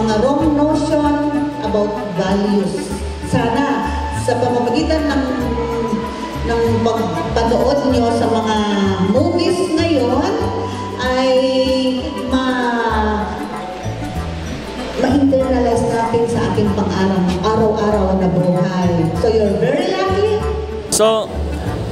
mga wrong notion about values. Sana sa pamamagitan ng pagpanood nyo sa mga movies ngayon ay ma-internalize natin sa ating pang-araw-araw na buhay. So you're very lucky. So,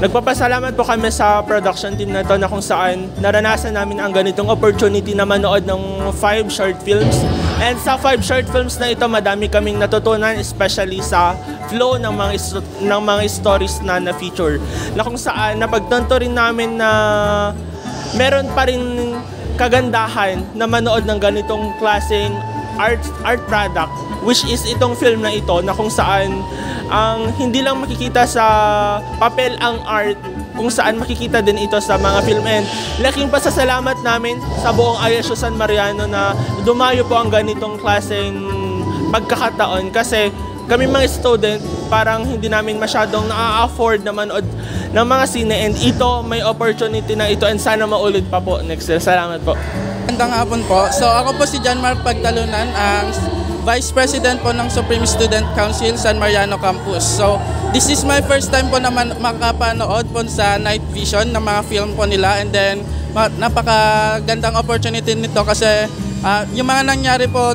nagpapasalamat po kami sa production team na ito na kung saan naranasan namin ang ganitong opportunity na manood ng 5 short films. And sa 5 short films na ito, madami kaming natutunan, especially sa flow ng mga stories na na-feature. Na kung saan napagtanto rin namin na meron pa rin kagandahan na manood ng ganitong klaseng art product, which is itong film na ito na kung saan ang hindi lang makikita sa papel ang art, kung saan makikita din ito sa mga film. And laking pasasalamat namin sa buong ISU San Mariano na dumayo po ang ganitong klaseng pagkakataon kasi kami mga student parang hindi namin masyadong na-afford na manood ng mga sine, and ito may opportunity na ito and sana maulit pa po next year. Salamat po. Magandang hapon po. So ako po si John Mark Pagtalunan, ang Vice President po ng Supreme Student Council San Mariano Campus. So this is my first time po naman makapanood po sa Night Vision ng mga film po nila, and then napakagandang opportunity nito kasi yung mga nangyari po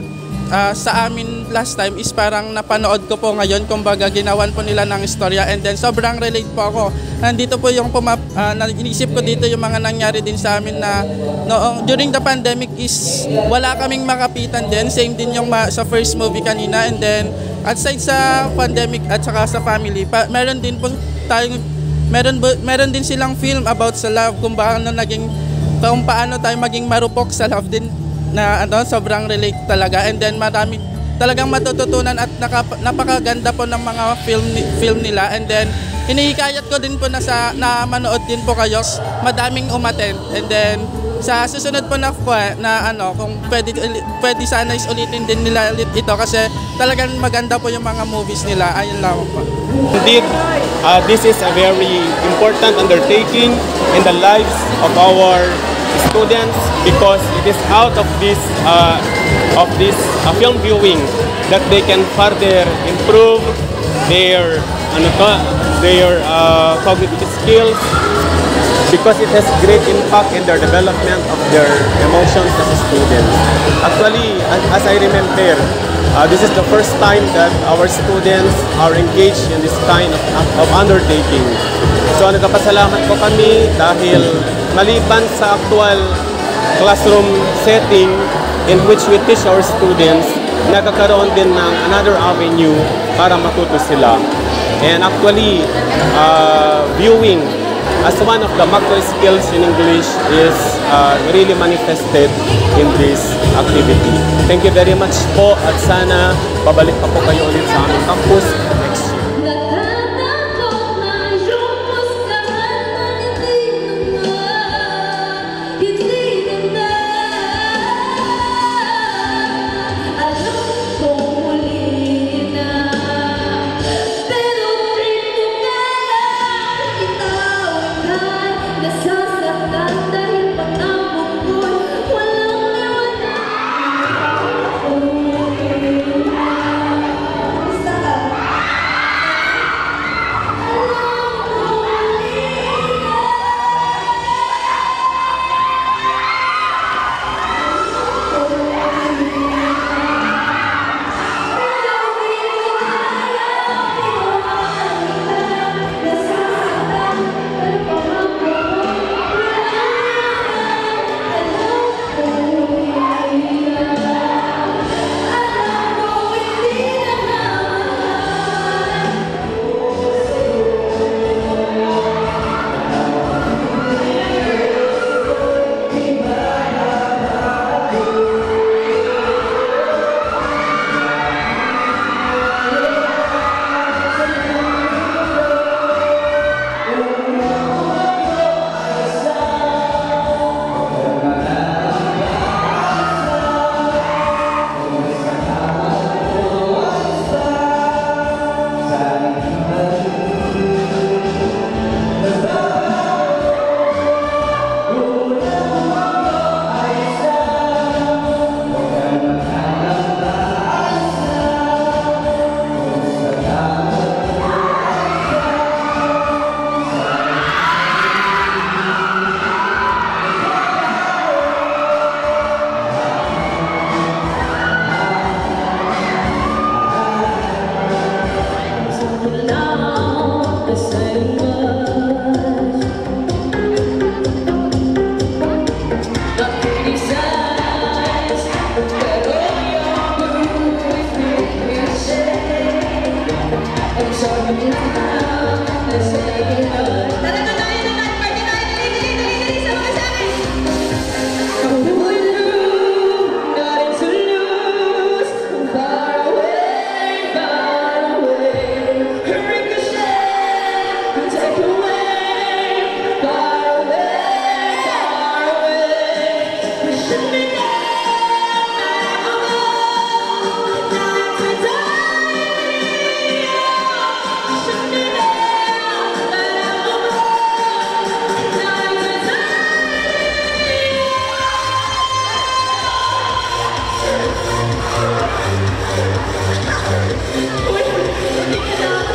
sa amin last time is parang napanood ko po ngayon, kumbaga ginawan po nila ng istorya, and then sobrang relate po ako. Nandito po yung inisip ko dito yung mga nangyari din sa amin na noong during the pandemic is wala kaming makapitan din, same din yung sa first movie kanina, and then aside sa pandemic at saka sa family, meron din po tayong meron din silang film about sa love, kung paano tayo maging marupok sa love din na sobrang relate talaga, and then marami talagang matututunan at napakaganda po ng mga film nila, and then hinihikayat ko din po na manood din po kayo, madaming umattend, and then sa susunod po na kung pwede sana ulitin din nila ito kasi talagang maganda po yung mga movies nila. Ayun lang po. Indeed, this is a very important undertaking in the lives of our students because it is out of this film viewing that they can further improve their cognitive skills, because it has great impact in their development of their emotions as students. Actually, as I remember, this is the first time that our students are engaged in this kind of undertaking. So nagpapasalamat po kami dahil maliban sa actual classroom setting in which we teach our students, nagkakaroon din ng another avenue para matuto sila. And actually, viewing as one of the macro skills in English is really manifested in this activity. Thank you very much po, at sana babalik pa po kayo ulit sa aming campus next year. Uy, hindi ka na.